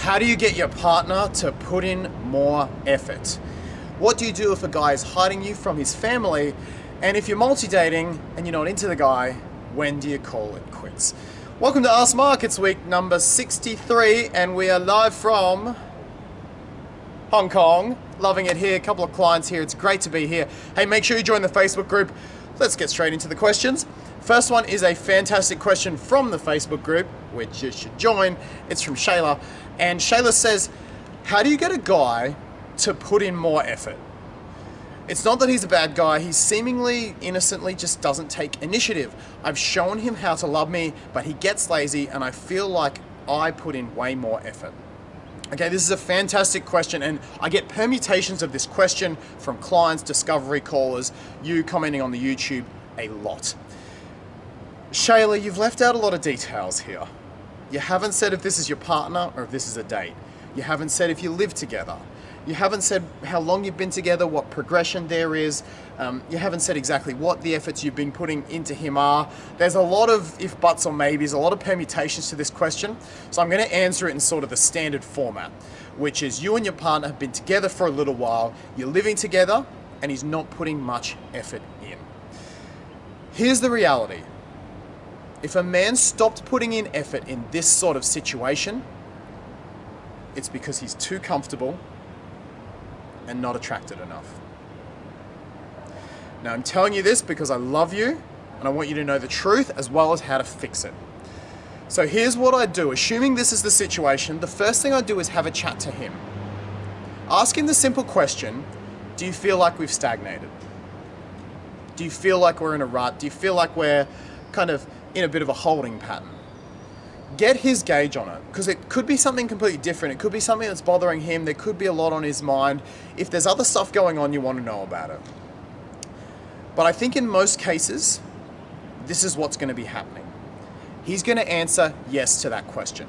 How do you get your partner to put in more effort? What do you do if a guy is hiding you from his family? And if you're multi-dating and you're not into the guy, when do you call it quits? Welcome to Ask Mark. It's week number 63 and we are live from Hong Kong. Loving it here, a couple of clients here. It's great to be here. Hey, make sure you join the Facebook group. Let's get straight into the questions. First one is a fantastic question from the Facebook group, which you should join. It's from Shayla. And Shayla says, how do you get a guy to put in more effort? It's not that he's a bad guy. He seemingly innocently just doesn't take initiative. I've shown him how to love me, but he gets lazy and I feel like I put in way more effort. Okay, this is a fantastic question and I get permutations of this question from clients, discovery callers, you commenting on the YouTube a lot. Shayla, you've left out a lot of details here. You haven't said if this is your partner or if this is a date. You haven't said if you live together. You haven't said how long you've been together, what progression there is. You haven't said exactly what the efforts you've been putting into him are. There's a lot of if, buts, or maybes, a lot of permutations to this question. So I'm going to answer it in sort of the standard format, which is you and your partner have been together for a little while, you're living together, and he's not putting much effort in. Here's the reality. If a man stopped putting in effort in this sort of situation, it's because he's too comfortable and not attracted enough. Now I'm telling you this because I love you and I want you to know the truth as well as how to fix it. So here's what I do. Assuming this is the situation, the first thing I do is have a chat to him. Ask him the simple question, do you feel like we've stagnated? Do you feel like we're in a rut? Do you feel like we're kind of in a bit of a holding pattern? Get his gauge on it, because it could be something completely different. It could be something that's bothering him. There could be a lot on his mind. If there's other stuff going on, you want to know about it. But I think in most cases, this is what's going to be happening. He's going to answer yes to that question.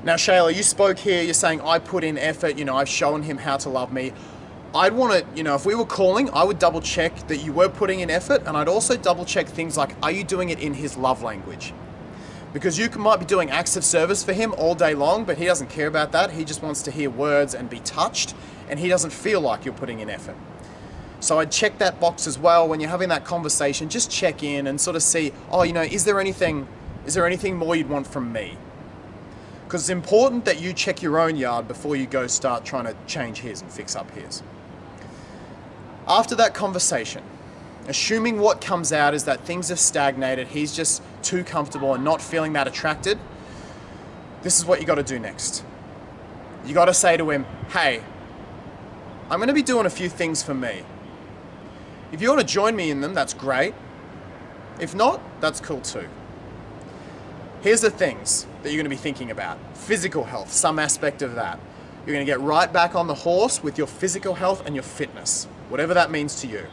Now, Shayla, you spoke here. You're saying, I put in effort. I've shown him how to love me. I'd want to, if we were calling, I would double check that you were putting in effort. And I'd also double check things like, are you doing it in his love language? Because you might be doing acts of service for him all day long, but he doesn't care about that. He just wants to hear words and be touched, and he doesn't feel like you're putting in effort. So I'd check that box as well when you're having that conversation. Just check in and sort of see, is there anything more you'd want from me? Because it's important that you check your own yard before you go start trying to change his and fix up his. After that conversation, assuming what comes out is that things have stagnated, he's just too comfortable and not feeling that attracted, this is what you got to do next. You got to say to him, hey, I'm going to be doing a few things for me. If you want to join me in them, that's great. If not, that's cool too. Here's the things that you're going to be thinking about. Physical health, some aspect of that. You're going to get right back on the horse with your physical health and your fitness, whatever that means to you.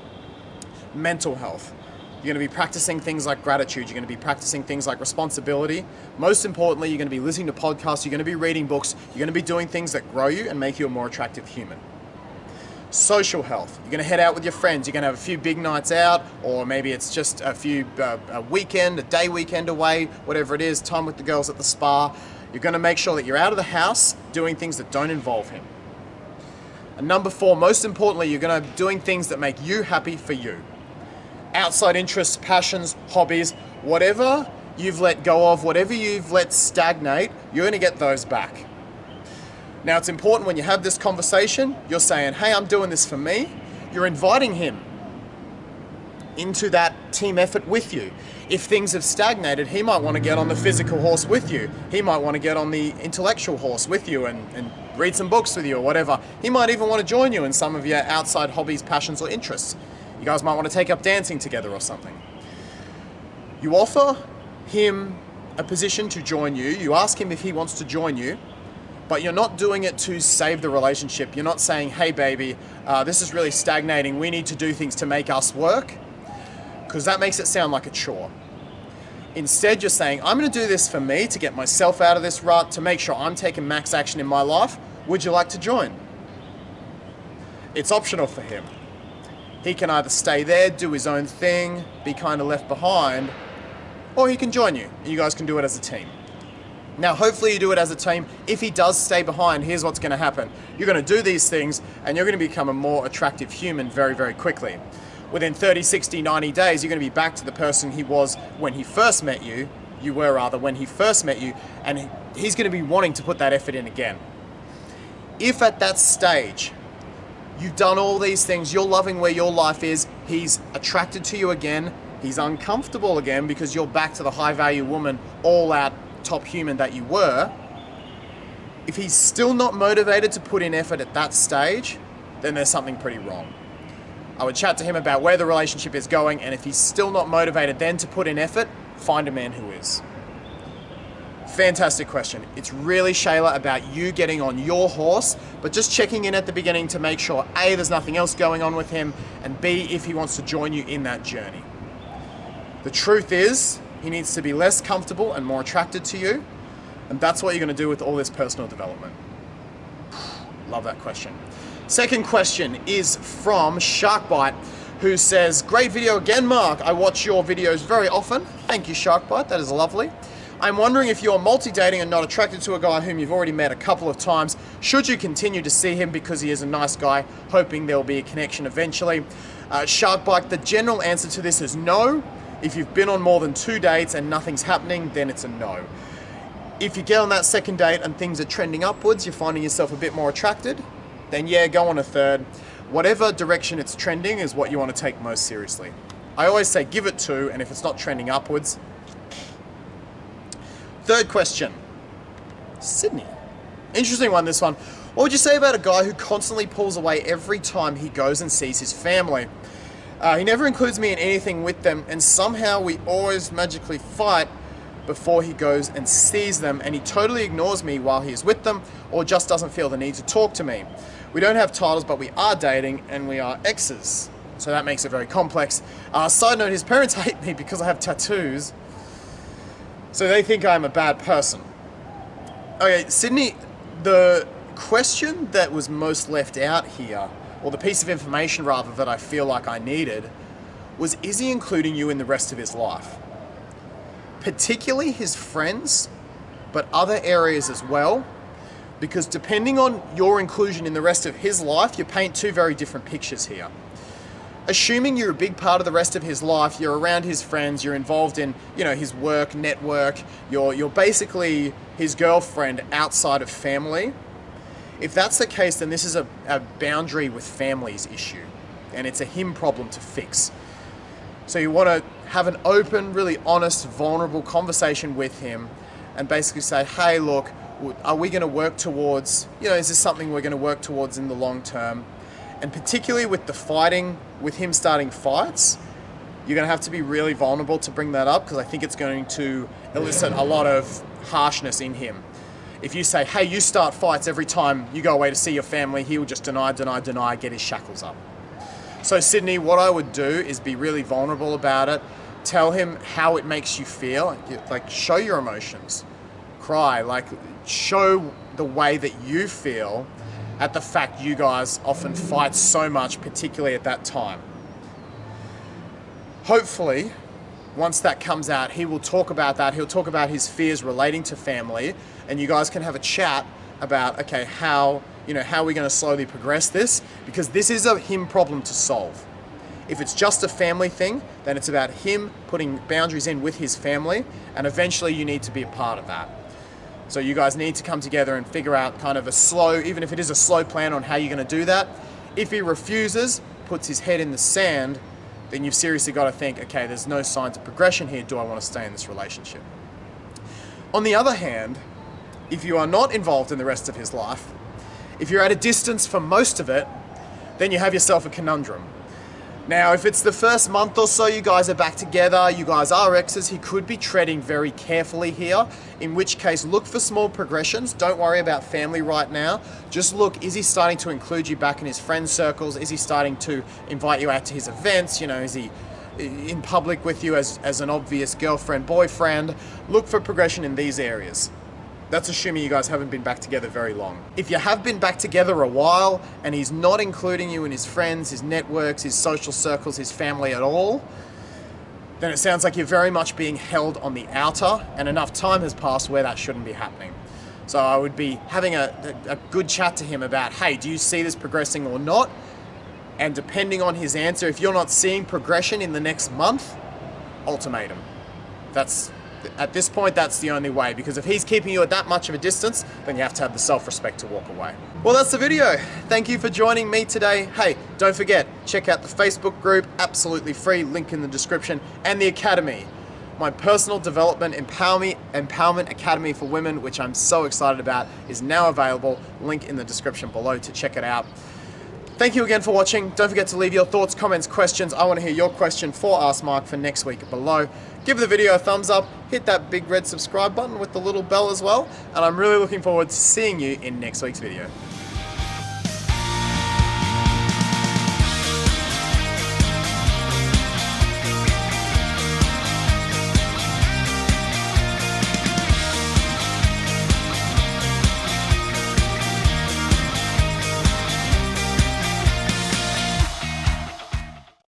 Mental health. You're going to be practicing things like gratitude. You're going to be practicing things like responsibility. Most importantly, you're going to be listening to podcasts. You're going to be reading books. You're going to be doing things that grow you and make you a more attractive human. Social health. You're going to head out with your friends. You're going to have a few big nights out, or maybe it's just a day weekend away, whatever it is, time with the girls at the spa. You're going to make sure that you're out of the house doing things that don't involve him. And number 4, most importantly, you're going to be doing things that make you happy for you. Outside interests, passions, hobbies, whatever you've let go of, whatever you've let stagnate, you're going to get those back. Now, it's important when you have this conversation, you're saying, hey, I'm doing this for me. You're inviting him into that team effort with you. If things have stagnated, he might want to get on the physical horse with you. He might want to get on the intellectual horse with you and read some books with you or whatever. He might even want to join you in some of your outside hobbies, passions, or interests. You guys might want to take up dancing together or something. You offer him a position to join you. You ask him if he wants to join you, but you're not doing it to save the relationship. You're not saying, hey baby, this is really stagnating. We need to do things to make us work, because that makes it sound like a chore. Instead, you're saying, I'm going to do this for me to get myself out of this rut, to make sure I'm taking max action in my life. Would you like to join? It's optional for him. He can either stay there, do his own thing, be kind of left behind, or he can join you and you guys can do it as a team. Now, hopefully you do it as a team. If he does stay behind, here's what's going to happen. You're going to do these things and you're going to become a more attractive human very, very quickly. Within 30, 60, 90 days, you're going to be back to the person he was when he first met you. You were rather when he first met you, and he's going to be wanting to put that effort in again. If at that stage, you've done all these things, you're loving where your life is, he's attracted to you again, he's uncomfortable again because you're back to the high value woman, all out top human that you were, if he's still not motivated to put in effort at that stage, then there's something pretty wrong. I would chat to him about where the relationship is going, and if he's still not motivated then to put in effort, find a man who is. Fantastic question. It's really, Shayla, about you getting on your horse, but just checking in at the beginning to make sure A, there's nothing else going on with him, and B, if he wants to join you in that journey. The truth is, he needs to be less comfortable and more attracted to you, and that's what you're going to do with all this personal development. Love that question. Second question is from Sharkbite, who says, great video again, Mark. I watch your videos very often. Thank you, Sharkbite. That is lovely. I'm wondering if you're multi-dating and not attracted to a guy whom you've already met a couple of times. Should you continue to see him because he is a nice guy, hoping there will be a connection eventually? Sharkbite, the general answer to this is no. If you've been on more than 2 dates and nothing's happening, then it's a no. If you get on that second date and things are trending upwards, you're finding yourself a bit more attracted, then yeah, go on a third. Whatever direction it's trending is what you want to take most seriously. I always say give it 2, and if it's not trending upwards. Third question, Sydney. Interesting one, this one. What would you say about a guy who constantly pulls away every time he goes and sees his family? He never includes me in anything with them, and somehow we always magically fight before he goes and sees them, and he totally ignores me while he is with them, or just doesn't feel the need to talk to me. We don't have titles, but we are dating, and we are exes. So that makes it very complex. Side note, his parents hate me because I have tattoos, so they think I'm a bad person. Okay, Sydney, the question that was most left out here, or the piece of information rather that I feel like I needed, was is he including you in the rest of his life? Particularly his friends, but other areas as well, because depending on your inclusion in the rest of his life, you paint 2 very different pictures here. Assuming you're a big part of the rest of his life, you're around his friends, you're involved in, his work, network, you're basically his girlfriend outside of family. If that's the case, then this is a boundary with families issue, and it's a him problem to fix. So you want to have an open, really honest, vulnerable conversation with him and basically say, hey, look, are we going to work towards, is this something we're going to work towards in the long term? And particularly with the fighting, with him starting fights, you're going to have to be really vulnerable to bring that up, because I think it's going to elicit a lot of harshness in him. If you say, hey, you start fights every time you go away to see your family, he will just deny, get his shackles up. So Sydney, what I would do is be really vulnerable about it. Tell him how it makes you feel. Like, show your emotions. Cry. Like, show the way that you feel at the fact you guys often fight so much, particularly at that time. Hopefully, once that comes out, he will talk about that. He'll talk about his fears relating to family, and you guys can have a chat about, okay, how are we going to slowly progress this? Because this is a him problem to solve. If it's just a family thing, then it's about him putting boundaries in with his family, and eventually you need to be a part of that. So you guys need to come together and figure out kind of a slow, even if it is a slow plan on how you're going to do that. If he refuses, puts his head in the sand, then you've seriously got to think, okay, there's no signs of progression here. Do I want to stay in this relationship? On the other hand, if you are not involved in the rest of his life, if you're at a distance for most of it, then you have yourself a conundrum. Now, if it's the first month or so you guys are back together, you guys are exes, he could be treading very carefully here, in which case look for small progressions. Don't worry about family right now. Just look, is he starting to include you back in his friend circles? Is he starting to invite you out to his events? Is he in public with you as an obvious girlfriend, boyfriend? Look for progression in these areas. That's assuming you guys haven't been back together very long. If you have been back together a while and he's not including you in his friends, his networks, his social circles, his family at all, then it sounds like you're very much being held on the outer, and enough time has passed where that shouldn't be happening. So I would be having a good chat to him about, hey, do you see this progressing or not? And depending on his answer, if you're not seeing progression in the next month, ultimatum. At this point, that's the only way, because if he's keeping you at that much of a distance, then you have to have the self-respect to walk away. Well, that's the video. Thank you for joining me today. Hey, don't forget, check out the Facebook group, absolutely free, link in the description, and the Academy, my personal development empowerment academy for women, which I'm so excited about, is now available. Link in the description below to check it out. Thank you again for watching. Don't forget to leave your thoughts, comments, questions. I want to hear your question for Ask Mark for next week below. Give the video a thumbs up, hit that big red subscribe button with the little bell as well, and I'm really looking forward to seeing you in next week's video.